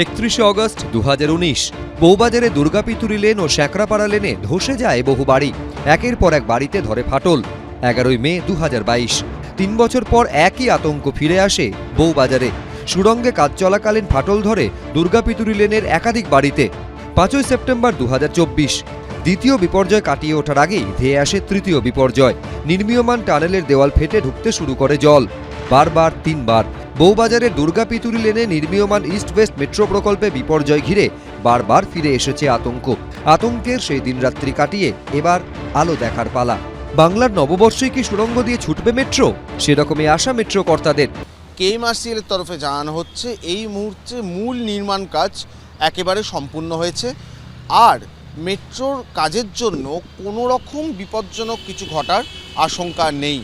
31 August 2019 বউবাজারে দুর্গাপিতুরি lane ও শ্যাকরাপাড়া লেনে ধসে যায় বহু বাড়ি। একের পর এক বাড়িতে ধরে ফাটল। 11 মে 2022 3 বছর পর একই আতঙ্ক ফিরে আসে বউবাজারে। সুড়ঙ্গে কাজ চলাকালীন ফাটল ধরে দুর্গাপিতুরি লেনের একাধিক বাড়িতে। 5 সেপ্টেম্বর 2024 দ্বিতীয় বিপর্যয় কাটিয়ে ওঠার আগেই ধেয়ে আসে তৃতীয় বিপর্যয়। নির্মীয়মান টানেলের দেওয়াল ফেটে ঢুকতে শুরু করে জল। বারবার 3 বার বউবাজারের দুর্গাপিতুরি লেনে নির্মীয়মান ইস্ট ওয়েস্ট মেট্রো প্রকল্পে বিপর্যয় ঘিরে বারবার ফিরে এসেছে আতঙ্ক। আতঙ্কের সেই দিনরাত্রি কাটিয়ে এবার আলো দেখার পালা। বাংলার নববর্ষে কি সুড়ঙ্গ দিয়ে ছুটবে মেট্রো? সেরকমই আশা মেট্রো কর্তাদের। কেএমআরসিএল এর তরফে জানানো হচ্ছে এই মুহূর্তে মূল নির্মাণ কাজ একেবারে সম্পূর্ণ হয়েছে, আর মেট্রোর কাজের জন্য কোনো রকম বিপজ্জনক কিছু ঘটার আশঙ্কা নেই।